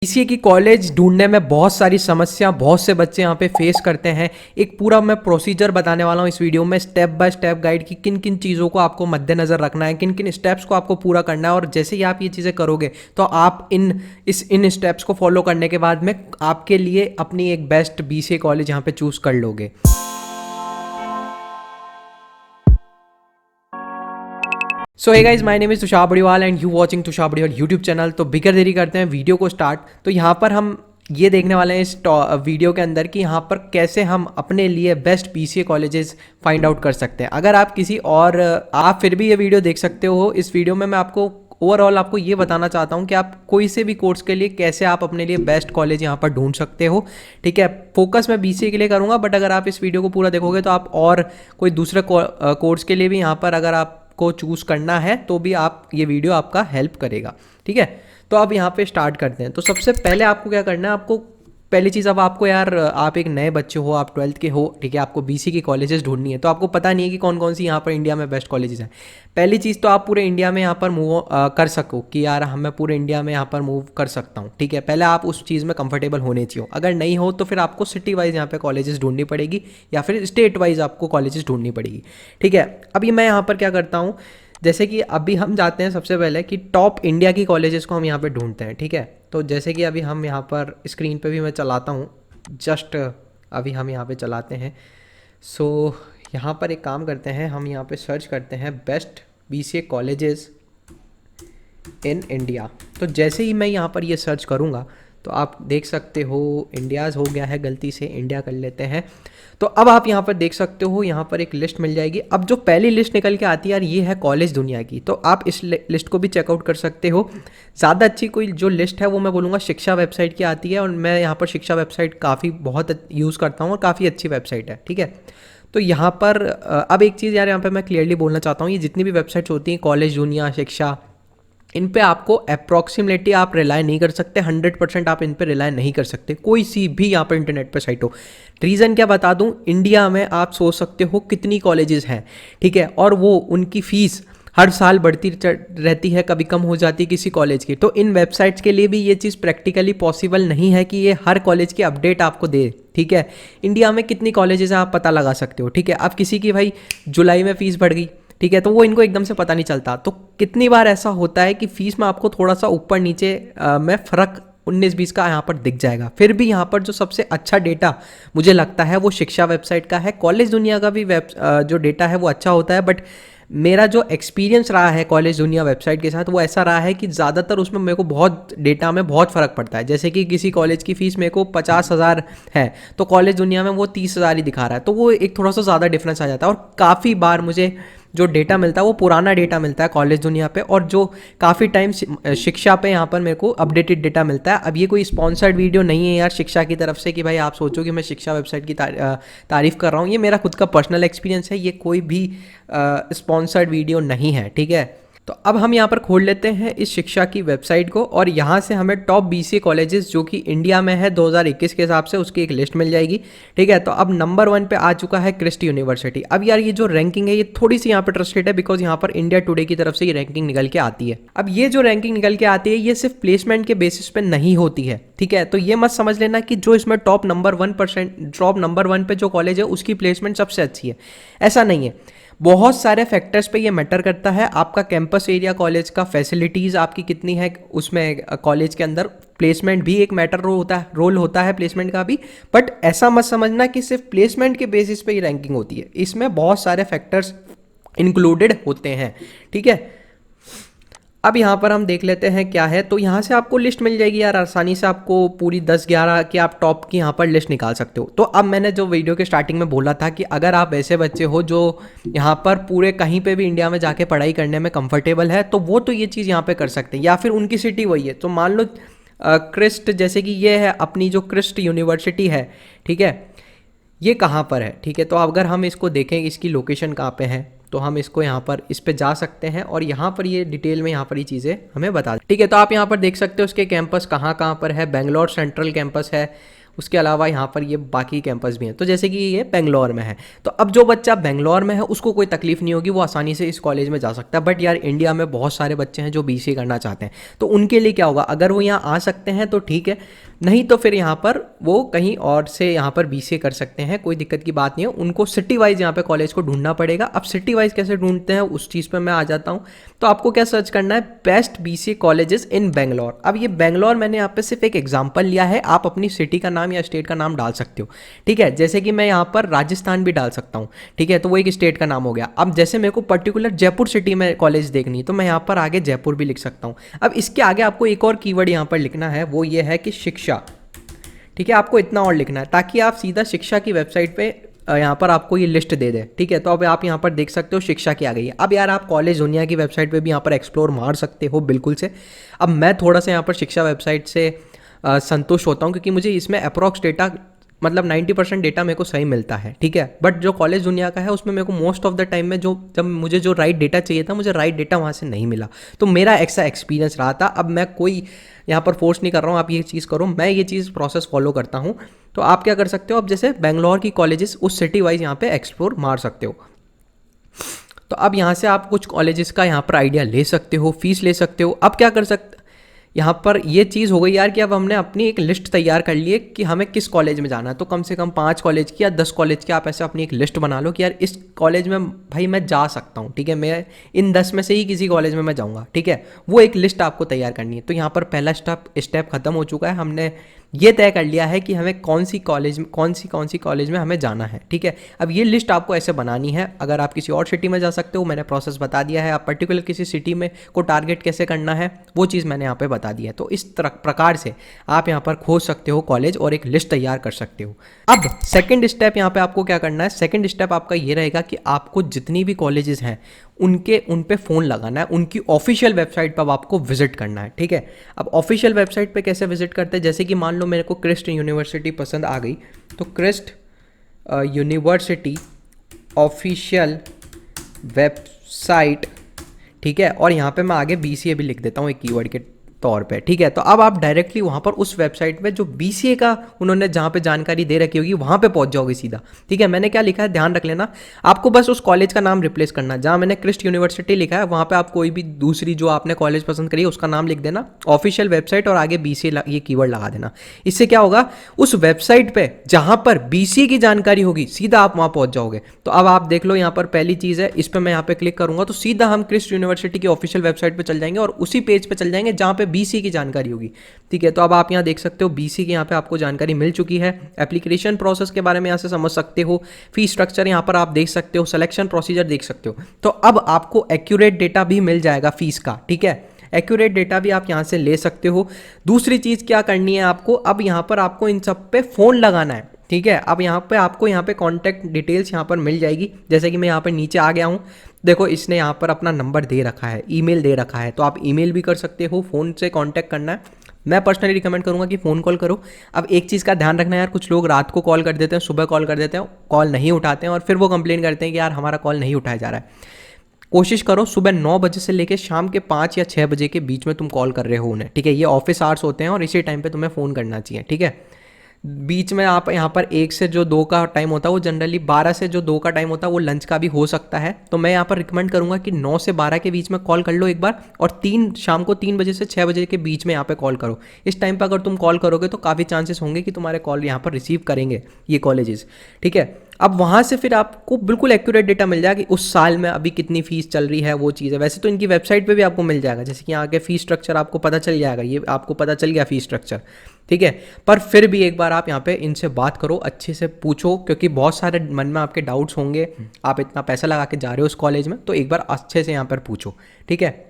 BCA की college ढूंढने में बहुत सारी समस्या बहुत से बच्चे यहाँ पे फेस करते हैं। एक पूरा मैं प्रोसीजर बताने वाला हूँ इस वीडियो में, स्टेप बाय स्टेप गाइड की किन किन चीज़ों को आपको मद्देनज़र रखना है, किन किन स्टेप्स को आपको पूरा करना है। और जैसे ही आप ये चीज़ें करोगे तो आप इन स्टेप्स को फॉलो करने के बाद में आपके लिए अपनी एक बेस्ट बीसीए कॉलेज यहाँ पे चूज़ कर लोगे। So hey guys, my name is Tushar Badiwal and you watching Tushar Badiwal YouTube channel. तो बिगर देरी करते हैं वीडियो को स्टार्ट। तो यहाँ पर हम ये देखने वाले हैं इस वीडियो के अंदर कि यहाँ पर कैसे हम अपने लिए best BCA colleges find out कर सकते हैं। अगर आप किसी और आप फिर भी ये वीडियो देख सकते हो। इस वीडियो में मैं आपको ओवरऑल आपको ये बताना चाहता हूँ कि आप कोई से भी कोर्स के लिए कैसे आप अपने लिए बेस्ट कॉलेज यहाँ पर ढूंढ सकते हो। ठीक है, फोकस मैं बीसीए के लिए करूँगा, बट अगर आप इस वीडियो को पूरा देखोगे तो आप और कोई दूसरे कोर्स के लिए भी यहाँ पर अगर आप को चूज़ करना है तो भी आप ये वीडियो आपका हेल्प करेगा। ठीक है, तो अब यहाँ पे स्टार्ट करते हैं। तो सबसे पहले आपको क्या करना है, आपको पहली चीज़, अब आपको यार आप एक नए बच्चे हो, आप 12th के हो, ठीक है, आपको बीसी की कॉलेजेस ढूंढनी है तो आपको पता नहीं है कि कौन कौन सी यहाँ पर इंडिया में बेस्ट कॉलेजेस हैं। पहली चीज़ तो आप पूरे इंडिया में यहाँ पर मूव कर सको कि यार मैं पूरे इंडिया में यहाँ पर मूव कर सकता हूँ। ठीक है, पहले आप उस चीज़ में कंफर्टेबल होने चाहिए। अगर नहीं हो तो फिर आपको सिटी वाइज यहाँ पर कॉलेजेस ढूंढनी पड़ेगी या फिर स्टेट वाइज आपको कॉलेजेस ढूंढनी पड़ेगी। ठीक है, अभी मैं यहाँ पर क्या करता हूँ, जैसे कि अभी हम जाते हैं सबसे पहले कि टॉप इंडिया की कॉलेजेस को हम यहाँ पे ढूंढते हैं। ठीक है, तो जैसे कि अभी हम यहाँ पर स्क्रीन पे भी मैं चलाता हूँ, जस्ट अभी हम यहाँ पे चलाते हैं। सो यहाँ पर एक काम करते हैं, हम यहाँ पे सर्च करते हैं best BCA colleges in India. तो जैसे ही मैं यहाँ पर ये सर्च करूँगा तो आप देख सकते हो इंडियाज़ हो गया है, गलती से इंडिया कर लेते हैं। तो अब आप यहाँ पर देख सकते हो, यहाँ पर एक लिस्ट मिल जाएगी। अब जो पहली लिस्ट निकल के आती है यार, ये है कॉलेज दुनिया की। तो आप इस लिस्ट को भी चेकआउट कर सकते हो। ज़्यादा अच्छी कोई जो लिस्ट है वो मैं बोलूँगा शिक्षा वेबसाइट की आती है, और मैं यहाँ पर शिक्षा वेबसाइट काफ़ी बहुत यूज़ करता हूँ और काफ़ी अच्छी वेबसाइट है। ठीक है, तो यहाँ पर अब एक चीज़ यार यहाँ पर मैं क्लियरली बोलना चाहता हूँ, ये जितनी भी वेबसाइट्स होती हैं, कॉलेज दुनिया, शिक्षा, इन पे आपको अप्रॉक्सीमेटली आप रिलाय नहीं कर सकते, 100% आप इन पे रिलाय नहीं कर सकते, कोई सी भी यहाँ पर इंटरनेट पे साइट हो। रीज़न क्या बता दूँ, इंडिया में आप सोच सकते हो कितनी कॉलेजेस हैं। ठीक है, और वो उनकी फ़ीस हर साल बढ़ती रहती है, कभी कम हो जाती है किसी कॉलेज की। तो इन वेबसाइट्स के लिए भी ये चीज़ प्रैक्टिकली पॉसिबल नहीं है कि ये हर कॉलेज की अपडेट आपको दे। ठीक है, इंडिया में कितनी कॉलेजेस हैं आप पता लगा सकते हो। ठीक है, अब किसी की भाई जुलाई में फ़ीस बढ़ गई, ठीक है, तो वो इनको एकदम से पता नहीं चलता। तो कितनी बार ऐसा होता है कि फ़ीस में आपको थोड़ा सा ऊपर नीचे में फ़र्क 19-20 का यहाँ पर दिख जाएगा। फिर भी यहाँ पर जो सबसे अच्छा डेटा मुझे लगता है वो शिक्षा वेबसाइट का है। कॉलेज दुनिया का भी जो डेटा है वो अच्छा होता है, बट मेरा जो एक्सपीरियंस रहा है कॉलेज दुनिया वेबसाइट के साथ वो ऐसा रहा है कि ज़्यादातर उसमें मेरे को बहुत डेटा में बहुत फ़र्क पड़ता है। जैसे कि किसी कॉलेज की फ़ीस मेरे को 50,000 है तो कॉलेज दुनिया में वो 30,000 ही दिखा रहा है, तो वो एक थोड़ा सा ज़्यादा डिफरेंस आ जाता है। और काफ़ी बार मुझे जो डेटा मिलता है वो पुराना डेटा मिलता है कॉलेज दुनिया पे, और जो काफ़ी टाइम शिक्षा पे यहाँ पर मेरे को अपडेटेड डेटा मिलता है। अब ये कोई स्पॉन्सर्ड वीडियो नहीं है यार शिक्षा की तरफ से कि भाई आप सोचो कि मैं शिक्षा वेबसाइट की तारीफ़ कर रहा हूँ। ये मेरा खुद का पर्सनल एक्सपीरियंस है, ये कोई भी स्पॉन्सर्ड वीडियो नहीं है। ठीक है, तो अब हम यहाँ पर खोल लेते हैं इस शिक्षा की वेबसाइट को, और यहाँ से हमें टॉप बीसीए कॉलेजेस जो कि इंडिया में है 2021 के हिसाब से उसकी एक लिस्ट मिल जाएगी। ठीक है, तो अब नंबर 1 पे आ चुका है क्रिस्ट यूनिवर्सिटी। अब यार ये जो रैंकिंग है ये थोड़ी सी यहाँ पर ट्रस्टेड है, बिकॉज यहाँ पर इंडिया टुडे की तरफ से ये रैंकिंग निकल के आती है। अब ये जो रैंकिंग निकल के आती है ये सिर्फ प्लेसमेंट के बेसिस पे नहीं होती है। ठीक है, तो ये मत समझ लेना कि जो इसमें टॉप नंबर 1 पे जो कॉलेज है उसकी प्लेसमेंट सबसे अच्छी है, ऐसा नहीं है। बहुत सारे फैक्टर्स पे ये मैटर करता है। आपका कैंपस एरिया कॉलेज का, फैसिलिटीज़ आपकी कितनी है उसमें, कॉलेज के अंदर प्लेसमेंट भी एक रोल होता है प्लेसमेंट का भी। बट ऐसा मत समझना कि सिर्फ प्लेसमेंट के बेसिस पे ही रैंकिंग होती है, इसमें बहुत सारे फैक्टर्स इंक्लूडेड होते हैं। ठीक है, अब यहाँ पर हम देख लेते हैं क्या है। तो यहाँ से आपको लिस्ट मिल जाएगी यार आसानी से, आपको पूरी 10-11 की आप टॉप की यहाँ पर लिस्ट निकाल सकते हो। तो अब मैंने जो वीडियो के स्टार्टिंग में बोला था कि अगर आप ऐसे बच्चे हो जो यहाँ पर पूरे कहीं पे भी इंडिया में जाके पढ़ाई करने में कंफर्टेबल है, तो वो तो ये चीज़ यहाँ पे कर सकते हैं, या फिर उनकी सिटी वही है। तो मान लो क्रिस्ट, जैसे कि ये है अपनी जो क्रिस्ट यूनिवर्सिटी है, ठीक है, ये कहाँ पर है। ठीक है, तो अगर हम इसको देखें इसकी लोकेशन कहाँ पे है तो हम इसको यहाँ पर इस पे जा सकते हैं और यहाँ पर ये डिटेल में यहाँ पर ये चीज़ें हमें बता दें। ठीक है, तो आप यहाँ पर देख सकते हो उसके कैंपस कहाँ कहाँ पर है। बेंगलोर सेंट्रल कैंपस है, उसके अलावा यहाँ पर ये बाकी कैंपस भी हैं। तो जैसे कि ये बेंगलोर में है, तो अब जो बच्चा बेंगलोर में है उसको कोई तकलीफ नहीं होगी, वो आसानी से इस कॉलेज में जा सकता है। बट यार इंडिया में बहुत सारे बच्चे हैं जो BCA करना चाहते हैं, तो उनके लिए क्या होगा, अगर वो यहाँ आ सकते हैं तो ठीक है, नहीं तो फिर यहाँ पर वो कहीं और से यहाँ पर BCA कर सकते हैं, कोई दिक्कत की बात नहीं है। उनको सिटी वाइज यहाँ पे कॉलेज को ढूंढना पड़ेगा। अब सिटी वाइज कैसे ढूंढते हैं उस चीज़ पे मैं आ जाता हूँ। तो आपको क्या सर्च करना है, best BCA colleges in Bangalore. अब ये बेंगलोर मैंने यहाँ पे सिर्फ एक एग्जाम्पल लिया है, आप अपनी सिटी का नाम या स्टेट का नाम डाल सकते हो, ठीक है। जैसे कि मैं यहाँ पर राजस्थान भी डाल सकता हूँ, ठीक है, तो वो एक स्टेट का नाम हो गया। अब जैसे मेरे को पर्टिकुलर जयपुर सिटी में कॉलेज देखनी है तो मैं यहाँ पर आगे जयपुर भी लिख सकता हूँ। अब इसके आगे आपको एक और कीवर्ड यहाँ पर लिखना है, वो ये है कि शिक्षा, ठीक है। आपको इतना और लिखना है ताकि आप सीधा शिक्षा की वेबसाइट पे यहाँ पर आपको ये लिस्ट दे दे, ठीक है। तो अब आप यहाँ पर देख सकते हो शिक्षा की आ गई है। अब यार आप कॉलेज दुनिया की वेबसाइट पे भी यहाँ पर एक्सप्लोर मार सकते हो बिल्कुल से। अब मैं थोड़ा सा यहाँ पर शिक्षा वेबसाइट से संतुष्ट होता हूँ क्योंकि मुझे इसमें अप्रॉक्स डेटा, मतलब 90% डेटा मेरे को सही मिलता है, ठीक है। बट जो कॉलेज दुनिया का है उसमें मेरे को मोस्ट ऑफ द टाइम में जब मुझे जो राइट डेटा चाहिए था, मुझे राइट डेटा वहाँ से नहीं मिला। तो मेरा ऐसा एक्सपीरियंस रहा था। अब मैं कोई यहाँ पर फोर्स नहीं कर रहा हूँ आप ये चीज़ करो, मैं ये चीज़ प्रोसेस फॉलो करता हूँ। तो आप क्या कर सकते हो, अब जैसे बेंगलोर की कॉलेजेस उस सिटी वाइज यहाँ पे एक्सप्लोर मार सकते हो। तो अब यहाँ से आप कुछ कॉलेजेस का यहाँ पर आइडिया ले सकते हो, फीस ले सकते हो। अब क्या कर सकते, यहाँ पर ये चीज़ हो गई यार कि अब हमने अपनी एक लिस्ट तैयार कर ली है कि हमें किस कॉलेज में जाना है। तो कम से कम 5 कॉलेज की या 10 कॉलेज की आप ऐसे अपनी एक लिस्ट बना लो कि यार इस कॉलेज में भाई मैं जा सकता हूँ, ठीक है, मैं इन 10 में से ही किसी कॉलेज में मैं जाऊँगा, ठीक है। वो एक लिस्ट आपको तैयार करनी है। तो यहाँ पर पहला स्टेप खत्म हो चुका है, हमने ये तय कर लिया है कि हमें कौन सी कॉलेज में हमें जाना है, ठीक है। अब ये लिस्ट आपको ऐसे बनानी है। अगर आप किसी और सिटी में जा सकते हो, मैंने प्रोसेस बता दिया है। आप पर्टिकुलर किसी सिटी में को टारगेट कैसे करना है वो चीज़ मैंने यहाँ पे बता दी है। तो इस प्रकार से आप यहाँ पर खोज सकते हो कॉलेज और एक लिस्ट तैयार कर सकते हो। अब सेकेंड स्टेप यहाँ पे आपको क्या करना है, सेकेंड स्टेप आपका ये रहेगा कि आपको जितनी भी कॉलेजेस हैं उन पे फ़ोन लगाना है, उनकी ऑफिशियल वेबसाइट पर आपको विजिट करना है, ठीक है। अब ऑफिशियल वेबसाइट पे कैसे विजिट करते हैं, जैसे कि मान लो मेरे को क्रिस्ट यूनिवर्सिटी पसंद आ गई, तो क्रिस्ट यूनिवर्सिटी ऑफिशियल वेबसाइट, ठीक है, और यहाँ पे मैं आगे BCA भी लिख देता हूँ एक कीवर्ड के तौर पे, ठीक है। तो अब आप डायरेक्टली वहाँ पर उस वेबसाइट पे जो BCA का उन्होंने जहाँ पे जानकारी दे रखी होगी वहाँ पे पहुँच जाओगे सीधा, ठीक है। मैंने क्या लिखा है ध्यान रख लेना, आपको बस उस कॉलेज का नाम रिप्लेस करना है। जहाँ मैंने क्रिस्ट यूनिवर्सिटी लिखा है वहाँ पे आप कोई भी दूसरी जो आपने कॉलेज पसंद करी है उसका नाम लिख देना, ऑफिशियल वेबसाइट और आगे BCA ये कीवर्ड लगा देना। इससे क्या होगा, उस वेबसाइट पर जहाँ पर BCA की जानकारी होगी सीधा आप वहाँ पहुँच जाओगे। तो अब आप देख लो यहाँ पर पहली चीज़ है, इस पर मैं यहाँ पे क्लिक करूँगा तो सीधा हम क्रिस्ट यूनिवर्सिटी की ऑफिशियल वेबसाइट पर चल जाएंगे और उसी पेज पर चल जाएंगे जहाँ पे BCA की जानकारी होगी, ठीक है। तो अब आप यहाँ देख सकते हो BCA की यहाँ पे आपको जानकारी मिल चुकी है। एप्लीकेशन प्रोसेस के बारे में यहाँ से समझ सकते हो, फी स्ट्रक्चर यहाँ पर आप देख सकते हो, सिलेक्शन प्रोसीजर देख सकते हो। तो अब आपको एक्यूरेट डेटा भी मिल जाएगा फीस का, ठीक है। एक्यूरेट डेटा भी आप यहाँ से ले सकते हो। दूसरी चीज़ क्या करनी है आपको, अब यहाँ पर आपको इन सब पे फ़ोन लगाना है, ठीक है। अब यहाँ पे आपको यहाँ पे कॉन्टैक्ट डिटेल्स यहाँ पर मिल जाएगी। जैसे कि मैं यहाँ पर नीचे आ गया हूँ, देखो इसने यहाँ पर अपना नंबर दे रखा है, ईमेल दे रखा है, तो आप ईमेल भी कर सकते हो, फ़ोन से कांटेक्ट करना है। मैं पर्सनली रिकमेंड करूँगा कि फ़ोन कॉल करो। अब एक चीज़ का ध्यान रखना है यार, कुछ लोग रात को कॉल कर देते हैं, सुबह कॉल कर देते हैं, कॉल नहीं उठाते हैं और फिर वो कंप्लेन करते हैं कि यार हमारा कॉल नहीं उठाया जा रहा है। कोशिश करो सुबह 9 बजे से लेकर शाम के 5 या 6 बजे के बीच में तुम कॉल कर रहे हो उन्हें, ठीक है। ये ऑफिस आवर्स होते हैं और इसी टाइम पे तुम्हें फ़ोन करना चाहिए, ठीक है। बीच में आप यहाँ पर 1 से जो 2 का टाइम होता है वो जनरली 12 से जो 2 का टाइम होता है वो लंच का भी हो सकता है। तो मैं यहाँ पर रिकमेंड करूँगा कि 9 से 12 के बीच में कॉल कर लो एक बार, और शाम को 3 बजे से 6 बजे के बीच में यहाँ पे कॉल करो। इस टाइम पर अगर तुम कॉल करोगे तो काफ़ी चांसेस होंगे कि तुम्हारे कॉल यहाँ पर रिसीव करेंगे ये कॉलेजेस, ठीक है। अब वहाँ से फिर आपको बिल्कुल एक्यूरेट डेटा मिल जाएगा कि उस साल में अभी कितनी फ़ीस चल रही है, वो चीज़ है। वैसे तो इनकी वेबसाइट पे भी आपको मिल जाएगा, जैसे कि यहाँ के फ़ीस स्ट्रक्चर आपको पता चल जाएगा, ये आपको पता चल गया फ़ीस स्ट्रक्चर, ठीक है। पर फिर भी एक बार आप यहाँ पे इनसे बात करो, अच्छे से पूछो, क्योंकि बहुत सारे मन में आपके डाउट्स होंगे। आप इतना पैसा लगा के जा रहे हो उस कॉलेज में, तो एक बार अच्छे से यहाँ पर पूछो, ठीक है।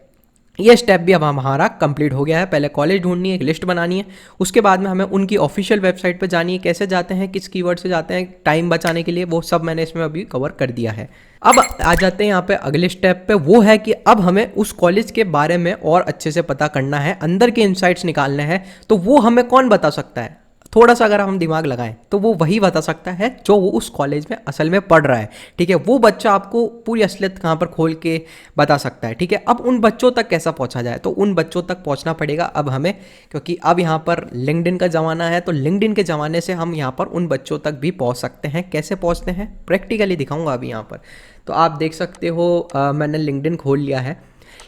ये स्टेप भी अब हमारा कंप्लीट हो गया है। पहले कॉलेज ढूंढनी है, एक लिस्ट बनानी है, उसके बाद में हमें उनकी ऑफिशियल वेबसाइट पर जानी है, कैसे जाते हैं, किस कीवर्ड से जाते हैं, टाइम बचाने के लिए, वो सब मैंने इसमें अभी कवर कर दिया है। अब आ जाते हैं यहाँ पे अगले स्टेप पे, वो है कि अब हमें उस कॉलेज के बारे में और अच्छे से पता करना है, अंदर के इंसाइट्स निकालने हैं। तो वो हमें कौन बता सकता है, थोड़ा सा अगर हम दिमाग लगाएं तो वो वही बता सकता है जो वो उस कॉलेज में असल में पढ़ रहा है, ठीक है। वो बच्चा आपको पूरी असलियत कहाँ पर खोल के बता सकता है, ठीक है। अब उन बच्चों तक कैसा पहुँचा जाए, तो उन बच्चों तक पहुँचना पड़ेगा अब हमें, क्योंकि अब यहाँ पर लिंक्डइन का ज़माना है। तो लिंक्डइन के ज़माने से हम यहाँ पर उन बच्चों तक भी पहुँच सकते हैं। कैसे पहुँचते हैं प्रैक्टिकली दिखाऊंगा अभी यहाँ पर। तो आप देख सकते हो मैंने लिंक्डइन खोल लिया है।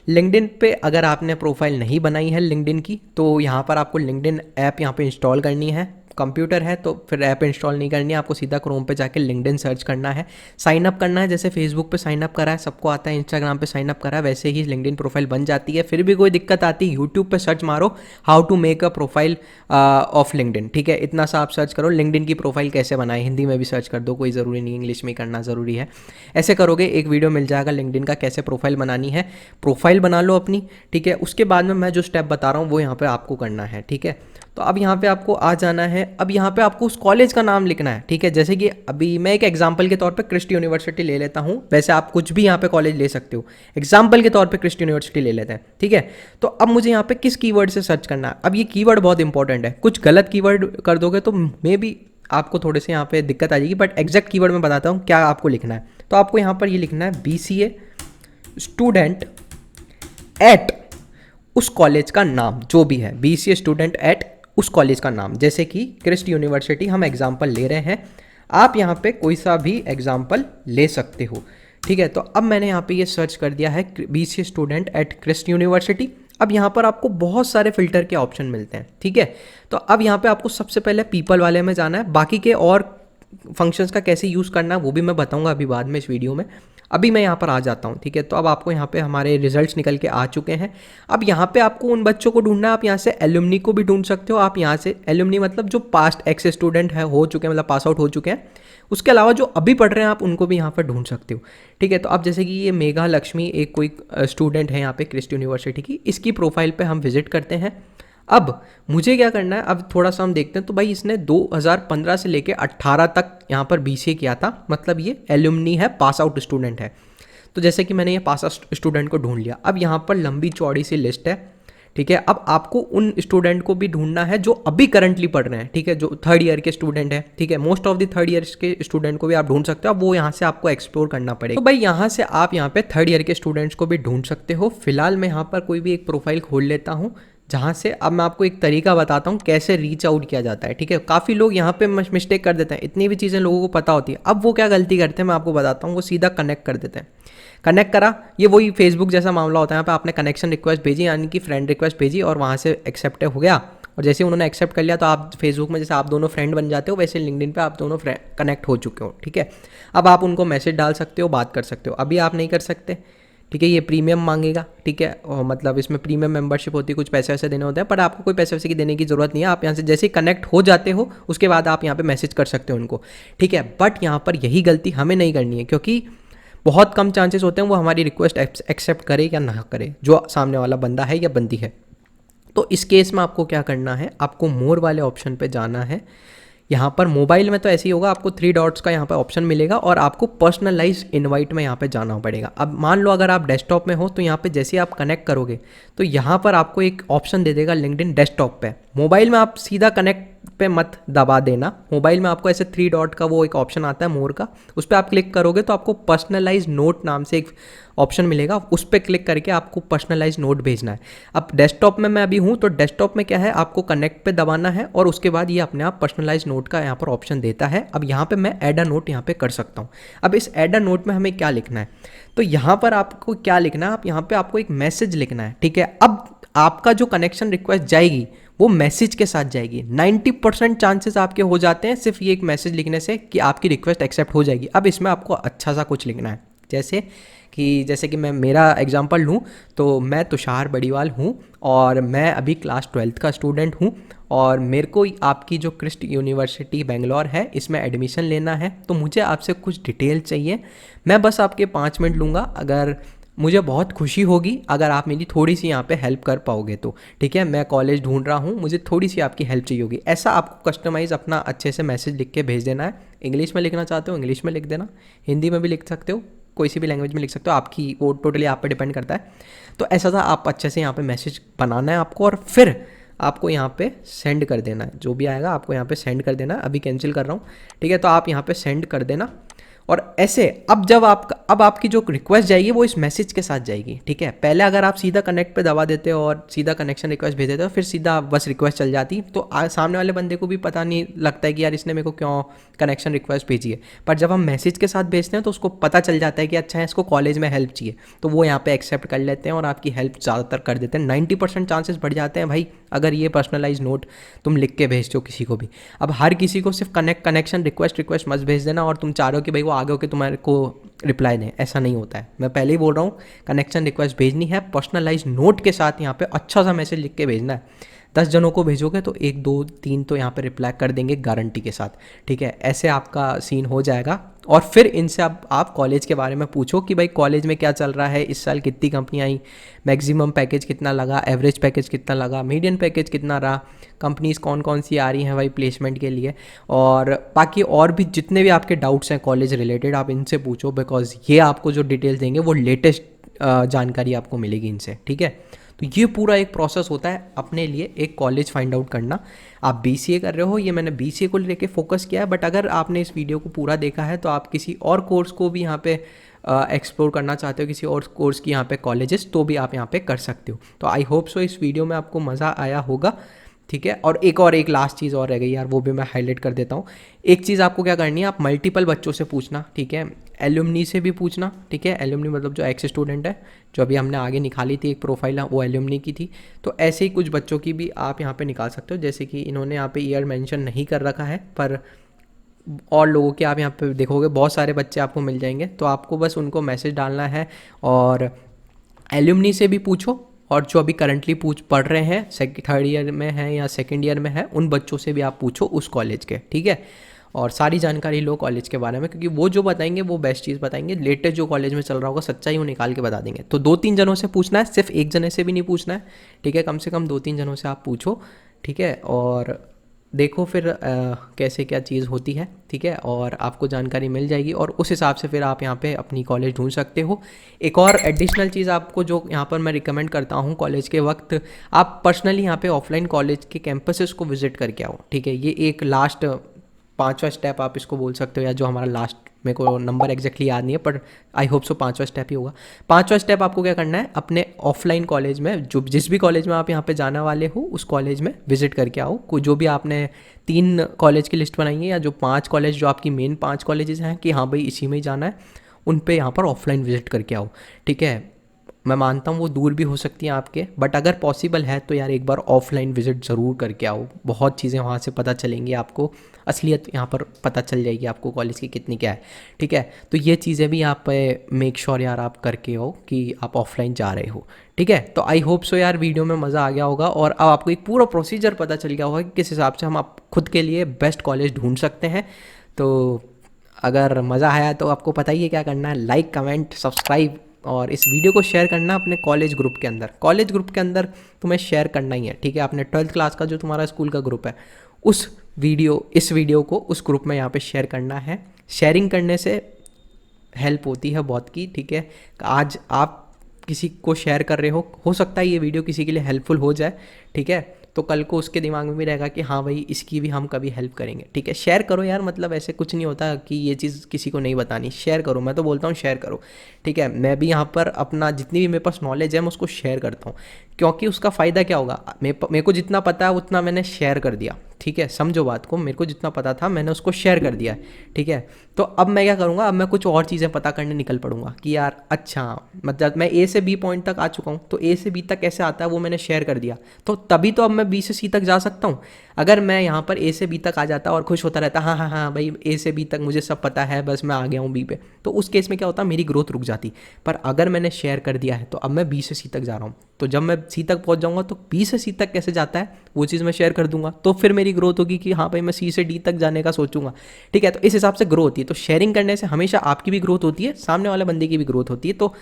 लिंक्डइन पे अगर आपने प्रोफाइल नहीं बनाई है लिंक्डइन की, तो यहाँ पर आपको लिंक्डइन ऐप यहाँ पे इंस्टॉल करनी है। कंप्यूटर है तो फिर ऐप इंस्टॉल नहीं करनी है, आपको सीधा क्रोम पे जाके लिंक्डइन सर्च करना है, साइन अप करना है। जैसे फेसबुक पे साइन अप करा है, सबको आता है, इंस्टाग्राम पे साइन अप करा है, वैसे ही लिंक्डइन प्रोफाइल बन जाती है। फिर भी कोई दिक्कत आती है, यूट्यूब पे सर्च मारो how to make a profile of LinkedIn, ठीक है। इतना सा आप सर्च करो लिंक्डइन की प्रोफाइल कैसे बनाए, हिंदी में भी सर्च कर दो, कोई ज़रूरी नहीं इंग्लिश में करना ज़रूरी है। ऐसे करोगे एक वीडियो मिल जाएगा लिंक्डइन का कैसे प्रोफाइल बनानी है। प्रोफाइल बना लो अपनी, ठीक है। उसके बाद में मैं जो स्टेप बता रहा हूँ वो यहाँ पर आपको करना है, ठीक है। तो अब यहाँ पे आपको आ जाना है। अब यहाँ पे आपको उस कॉलेज का नाम लिखना है, ठीक है। जैसे कि अभी मैं एक एग्जांपल के तौर पे क्रिस्ट यूनिवर्सिटी ले लेता हूँ, वैसे आप कुछ भी यहाँ पे कॉलेज ले सकते हो, एग्जांपल के तौर पे क्रिस्ट यूनिवर्सिटी ले लेते हैं, ठीक है। तो अब मुझे यहाँ पे किस कीवर्ड से सर्च करना है। अब ये कीवर्ड बहुत इंपॉर्टेंट है, कुछ गलत कीवर्ड कर दोगे तो मे बी आपको थोड़े से यहाँ पे दिक्कत आ जाएगी, बट एग्जैक्ट कीवर्ड मैं बताता हूँ क्या आपको लिखना है। तो आपको यहाँ पर ये लिखना है BCA स्टूडेंट एट उस कॉलेज का नाम, जो भी है BCA स्टूडेंट एट उस कॉलेज का नाम। जैसे कि क्रिस्ट यूनिवर्सिटी हम एग्जाम्पल ले रहे हैं, आप यहाँ पे कोई सा भी एग्जाम्पल ले सकते हो, ठीक है। तो अब मैंने यहाँ पे ये सर्च कर दिया है BCA student at Christ university. अब यहाँ पर आपको बहुत सारे फिल्टर के ऑप्शन मिलते हैं, ठीक है। तो अब यहाँ पे आपको सबसे पहले पीपल वाले में जाना है, बाकी के और फंक्शंस का कैसे यूज़ करना है वो भी मैं बताऊँगा अभी बाद में इस वीडियो में। अभी मैं यहाँ पर आ जाता हूँ, ठीक है। तो अब आपको यहाँ पे हमारे रिजल्ट्स निकल के आ चुके हैं। अब यहाँ पे आपको उन बच्चों को ढूंढना है, आप यहाँ से एलुमनी को भी ढूंढ सकते हो। आप यहाँ से एलुमनी मतलब जो पास्ट एक्स स्टूडेंट है, हो चुके हैं, मतलब पास आउट हो चुके हैं, उसके अलावा जो अभी पढ़ रहे हैं आप उनको भी यहाँ पर ढूंढ सकते हो, ठीक है। तो अब जैसे कि ये मेघा लक्ष्मी एक कोई स्टूडेंट है यहाँ पे क्रिस्ट यूनिवर्सिटी की, इसकी प्रोफाइल पर हम विजिट करते हैं। अब मुझे क्या करना है, अब थोड़ा सा हम देखते हैं। तो भाई इसने 2015 से लेके 18 तक यहाँ पर BCA किया था, मतलब ये एलुमनी है, पास आउट स्टूडेंट है। तो जैसे कि मैंने ये पास आउट स्टूडेंट को ढूंढ लिया। अब यहाँ पर लंबी चौड़ी सी लिस्ट है, ठीक है। अब आपको उन स्टूडेंट को भी ढूंढना है जो अभी करंटली पढ़ रहे हैं, ठीक है, जो थर्ड ईयर के स्टूडेंट है, ठीक है। Most of the third year के स्टूडेंट को भी आप ढूंढ सकते हो, अब वो यहाँ से आपको एक्सप्लोर करना पड़ेगा। तो भाई यहाँ से आप यहाँ पे थर्ड ईयर के स्टूडेंट्स को भी ढूंढ सकते हो। फिलहाल मैं यहाँ पर कोई भी एक प्रोफाइल खोल लेता हूँ, जहाँ से अब मैं आपको एक तरीका बताता हूँ कैसे रीच आउट किया जाता है, ठीक है। काफ़ी लोग यहाँ पे मिस्टेक कर देते हैं, इतनी भी चीज़ें लोगों को पता होती है। अब वो क्या गलती करते हैं मैं आपको बताता हूँ, वो सीधा कनेक्ट कर देते हैं। कनेक्ट करा, ये वही फेसबुक जैसा मामला होता है। यहाँ पे आपने कनेक्शन रिक्वेस्ट भेजी, यानी कि फ्रेंड रिक्वेस्ट भेजी, और वहाँ से एक्सेप्ट हो गया, और जैसे उन्होंने एक्सेप्ट कर लिया तो आप फेसबुक में जैसे आप दोनों फ्रेंड बन जाते हो, वैसे लिंक्डइन पे आप दोनों कनेक्ट हो चुके हो, ठीक है। अब आप उनको मैसेज डाल सकते हो, बात कर सकते हो। अभी आप नहीं कर सकते, ठीक है, ये प्रीमियम मांगेगा, ठीक है। और मतलब इसमें प्रीमियम मेंबरशिप होती है, कुछ पैसे वैसे देने होते हैं, पर आपको कोई पैसे वैसे की देने की ज़रूरत नहीं है। आप यहाँ से जैसे ही कनेक्ट हो जाते हो उसके बाद आप यहाँ पे मैसेज कर सकते हो उनको, ठीक है। बट यहाँ पर यही गलती हमें नहीं करनी है, क्योंकि बहुत कम चांसेस होते हैं वो हमारी रिक्वेस्ट एक्सेप्ट करे या ना करे, जो सामने वाला बंदा है या बंदी है। तो इस केस में आपको क्या करना है, आपको मोर वाले ऑप्शन पे जाना है। यहाँ पर मोबाइल में तो ऐसे ही होगा, आपको 3 डॉट्स का यहाँ पर ऑप्शन मिलेगा और आपको पर्सनलाइज इनवाइट में यहाँ पे जाना पड़ेगा। अब मान लो अगर आप डेस्कटॉप में हो तो यहाँ पे जैसे आप कनेक्ट करोगे तो यहाँ पर आपको एक ऑप्शन दे देगा लिंक्डइन डेस्कटॉप पे। मोबाइल में आप सीधा कनेक्ट पे मत दबा देना, मोबाइल में आपको ऐसे 3 डॉट का वो एक ऑप्शन आता है मोर का, उस पर आप क्लिक करोगे तो आपको पर्सनलाइज नोट नाम से एक ऑप्शन मिलेगा, उस पर क्लिक करके आपको पर्सनलाइज नोट भेजना है। अब डेस्कटॉप में मैं अभी हूँ तो डेस्कटॉप में क्या है, आपको कनेक्ट पे दबाना है और उसके बाद ये अपने आप पर्सनलाइज नोट का यहाँ पर ऑप्शन देता है। अब यहाँ पे मैं ऐड अ नोट यहाँ पे कर सकता हूँ। अब इस ऐड अ नोट में हमें क्या लिखना है, तो यहाँ पर आपको क्या लिखना है, आप यहाँ पे आपको एक मैसेज लिखना है, ठीक है। अब आपका जो कनेक्शन रिक्वेस्ट जाएगी वो मैसेज के साथ जाएगी। 90% चांसेस आपके हो जाते हैं सिर्फ ये एक मैसेज लिखने से कि आपकी रिक्वेस्ट एक्सेप्ट हो जाएगी। अब इसमें आपको अच्छा सा कुछ लिखना है, जैसे कि मैं मेरा एग्जांपल लूँ तो मैं तुषार बड़ीवाल हूँ और मैं अभी क्लास 12th का स्टूडेंट हूँ और मेरे को आपकी जो क्रिस्ट यूनिवर्सिटी बेंगलोर है इसमें एडमिशन लेना है। तो मुझे आपसे कुछ डिटेल चाहिए, मैं बस आपके 5 मिनट लूँगा, अगर मुझे बहुत खुशी होगी अगर आप मेरी थोड़ी सी यहाँ पे हेल्प कर पाओगे तो, ठीक है। मैं कॉलेज ढूंढ रहा हूँ, मुझे थोड़ी सी आपकी हेल्प चाहिए होगी। ऐसा आपको कस्टमाइज़ अपना अच्छे से मैसेज लिख के भेज देना है। इंग्लिश में लिखना चाहते हो इंग्लिश में लिख देना, हिंदी में भी लिख सकते हो, कोई सी भी लैंग्वेज में लिख सकते हो, आपकी वो टोटली आप पे डिपेंड करता है। तो ऐसा था, आप अच्छे से यहाँ पे मैसेज बनाना है आपको और फिर आपको यहाँ पे सेंड कर देना है, जो भी आएगा आपको यहाँ पे सेंड कर देना है। अभी कैंसिल कर रहा हूँ, ठीक है। तो आप यहाँ पे सेंड कर देना। और ऐसे अब आपकी जो रिक्वेस्ट जाएगी वो इस मैसेज के साथ जाएगी, ठीक है। पहले अगर आप सीधा कनेक्ट पे दबा देते हो और सीधा कनेक्शन रिक्वेस्ट भेज देते हो, फिर सीधा बस रिक्वेस्ट चल जाती, तो सामने वाले बंदे को भी पता नहीं लगता है कि यार इसने मेरे को क्यों कनेक्शन रिक्वेस्ट भेजी है। पर जब हम मैसेज के साथ भेजते हैं तो उसको पता चल जाता है कि अच्छा है, इसको कॉलेज में हेल्प चाहिए, तो वो यहाँ पे एक्सेप्ट कर लेते हैं और आपकी हेल्प ज़्यादातर कर देते हैं। 90% चांसेस बढ़ जाते हैं भाई, अगर ये पर्सनलाइज नोट तुम लिख के भेजते हो किसी को भी। अब हर किसी को सिर्फ कनेक्शन रिक्वेस्ट मत भेज देना और तुम चाह रहे हो कि भाई वो आगे होकर तुम्हारे को रिप्लाई दें, ऐसा नहीं होता है। मैं पहले ही बोल रहा हूँ, कनेक्शन रिक्वेस्ट भेजनी है पर्सनलाइज नोट के साथ, यहाँ पे अच्छा सा मैसेज लिख के भेजना है। 10 जनों को भेजोगे तो 1 2 3 तो यहाँ पे रिप्लाई कर देंगे गारंटी के साथ, ठीक है। ऐसे आपका सीन हो जाएगा। और फिर इनसे आप कॉलेज के बारे में पूछो कि भाई कॉलेज में क्या चल रहा है, इस साल कितनी कंपनी आई, मैक्सिमम पैकेज कितना लगा, एवरेज पैकेज कितना लगा, मीडियन पैकेज कितना रहा, कंपनीज कौन कौन सी आ रही हैं भाई प्लेसमेंट के लिए। और बाकी और भी जितने भी आपके डाउट्स हैं कॉलेज रिलेटेड, आप इनसे पूछो, बिकॉज ये आपको जो डिटेल्स देंगे वो लेटेस्ट जानकारी आपको मिलेगी इनसे, ठीक है। तो ये पूरा एक प्रोसेस होता है अपने लिए एक कॉलेज फाइंड आउट करना। आप बीसीए कर रहे हो, ये मैंने बीसीए को लेके फोकस किया है, बट अगर आपने इस वीडियो को पूरा देखा है तो आप किसी और कोर्स को भी यहाँ पे एक्सप्लोर करना चाहते हो, किसी और कोर्स की यहाँ पे कॉलेजेस, तो भी आप यहाँ पे कर सकते हो। तो आई होप सो इस वीडियो में आपको मज़ा आया होगा, ठीक है। और एक लास्ट चीज़ और रह गई यार, वो भी मैं हाईलाइट कर देता हूँ। एक चीज़ आपको क्या करनी है, आप मल्टीपल बच्चों से पूछना, ठीक है। एल्यूमनी से भी पूछना, ठीक है। एल्यूमनी मतलब जो एक्स स्टूडेंट है, जो अभी हमने आगे निकाली थी एक प्रोफाइल, वो एल्यूमनी की थी। तो ऐसे ही कुछ बच्चों की भी आप यहाँ पे निकाल सकते हो, जैसे कि इन्होंने यहाँ पे ईयर मेंशन नहीं कर रखा है, पर और लोगों के आप यहाँ पे देखोगे बहुत सारे बच्चे आपको मिल जाएंगे। तो आपको बस उनको मैसेज डालना है और एल्यूमनी से भी पूछो, और जो अभी करंटली पढ़ रहे हैं, 3rd ईयर में है या 2nd ईयर में है, उन बच्चों से भी आप पूछो उस कॉलेज के, ठीक है। और सारी जानकारी लो कॉलेज के बारे में, क्योंकि वो जो बताएंगे वो बेस्ट चीज़ बताएंगे, लेटेस्ट जो कॉलेज में चल रहा होगा सच्चाई वो निकाल के बता देंगे। तो 2-3 जनों से पूछना है, सिर्फ एक जने से भी नहीं पूछना है, ठीक है। कम से कम 2-3 जनों से आप पूछो, ठीक है। और देखो फिर कैसे क्या चीज़ होती है, ठीक है। और आपको जानकारी मिल जाएगी और उस हिसाब से फिर आप यहाँ पे अपनी कॉलेज ढूंढ सकते हो। एक और एडिशनल चीज़ आपको जो यहाँ पर मैं रिकमेंड करता हूँ, कॉलेज के वक्त आप पर्सनली यहाँ पे ऑफलाइन कॉलेज के कैंपसेस को विजिट करके आओ, ठीक है। ये एक लास्ट 5वां स्टेप आप इसको बोल सकते हो, या जो हमारा लास्ट, मेरे को नंबर एग्जैक्टली याद नहीं है, पर आई होप सो 5वां स्टेप ही होगा। 5वां स्टेप आपको क्या करना है, अपने ऑफलाइन कॉलेज में, जो जिस भी कॉलेज में आप यहाँ पे जाने वाले हो उस कॉलेज में विजिट करके आओ। कोई जो भी आपने 3 कॉलेज की लिस्ट बनाई है, या जो 5 कॉलेज, जो आपकी मेन 5 कॉलेजेस हैं कि हाँ भाई इसी में ही जाना है, उन पे यहाँ पर ऑफलाइन विजिट करके आओ, ठीक है। मैं मानता हूँ वो दूर भी हो सकती हैं आपके, बट अगर पॉसिबल है तो यार एक बार ऑफलाइन विजिट ज़रूर करके आओ। बहुत चीज़ें वहाँ से पता चलेंगी आपको, असलियत यहाँ पर पता चल जाएगी आपको कॉलेज की कितनी क्या है, ठीक है। तो ये चीज़ें भी आप मेक श्योर यार आप करके हो कि आप ऑफलाइन जा रहे हो, ठीक है। तो आई होप सो यार वीडियो में मज़ा आ गया होगा और अब आपको एक पूरा प्रोसीजर पता चल गया होगा कि किस हिसाब से हम आप खुद के लिए बेस्ट कॉलेज ढूंढ सकते हैं। तो अगर मज़ा आया तो आपको पता ही है क्या करना है, लाइक कमेंट सब्सक्राइब, और इस वीडियो को शेयर करना अपने कॉलेज ग्रुप के अंदर। कॉलेज ग्रुप के अंदर तुम्हें शेयर करना ही है, ठीक है। आपने 12th क्लास का जो तुम्हारा स्कूल का ग्रुप है, इस वीडियो को उस ग्रुप में यहाँ पे शेयर करना है। शेयरिंग करने से हेल्प होती है बहुत की, ठीक है। आज आप किसी को शेयर कर रहे हो सकता है ये वीडियो किसी के लिए हेल्पफुल हो जाए, ठीक है। तो कल को उसके दिमाग में भी रहेगा कि हाँ भाई इसकी भी हम कभी हेल्प करेंगे, ठीक है। शेयर करो यार, मतलब ऐसे कुछ नहीं होता कि ये चीज़ किसी को नहीं बतानी, शेयर करो। मैं तो बोलता हूँ शेयर करो, ठीक है। मैं भी यहाँ पर अपना जितनी भी मेरे पास नॉलेज है मैं उसको शेयर करता हूँ, क्योंकि उसका फ़ायदा क्या होगा, मेरे को जितना पता है उतना मैंने शेयर कर दिया, ठीक है। समझो बात को, मेरे को जितना पता था मैंने उसको शेयर कर दिया है, ठीक है। तो अब मैं क्या करूँगा, अब मैं कुछ और चीज़ें पता करने निकल पड़ूंगा कि यार अच्छा, मतलब मैं ए से बी पॉइंट तक आ चुका हूँ, तो ए से बी तक कैसे आता है वो मैंने शेयर कर दिया, तो तभी तो अब मैं बी से सी तक जा सकता हूँ। अगर मैं यहाँ पर ए से बी तक आ जाता और खुश होता रहता, हाँ हाँ हाँ भाई ए से बी तक मुझे सब पता है, बस मैं आ गया हूँ बी पे, तो उस केस में क्या होता, मेरी ग्रोथ रुक जाती। पर अगर मैंने शेयर कर दिया है तो अब मैं बी से सी तक जा रहा हूँ, तो जब मैं सी तक पहुँच जाऊँगा तो बी से सी तक कैसे जाता है वो चीज़ मैं शेयर कर दूंगा, तो फिर मेरी ग्रोथ होगी कि हाँ भाई मैं सी से डी तक जाने का सोचूंगा, ठीक है। तो इस हिसाब से ग्रो होती है। तो शेयरिंग करने से हमेशा आपकी भी ग्रोथ होती है, सामने वाले बंदे की भी ग्रोथ होती है। तो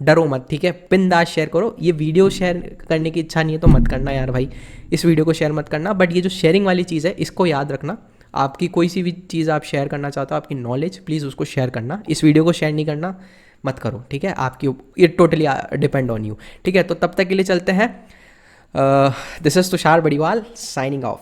डरो मत, ठीक है। बिंदास शेयर करो। ये वीडियो शेयर करने की इच्छा नहीं है तो मत करना यार भाई, इस वीडियो को शेयर मत करना। बट ये जो शेयरिंग वाली चीज़ है इसको याद रखना, आपकी कोई सी भी चीज़ आप शेयर करना चाहते हो, आपकी नॉलेज, प्लीज़ उसको शेयर करना। इस वीडियो को शेयर नहीं करना, मत करो, ठीक है। आपकी ये टोटली डिपेंड ऑन यू, ठीक है। तो तब तक के लिए चलते हैं, this is Tushar Badiwal signing off.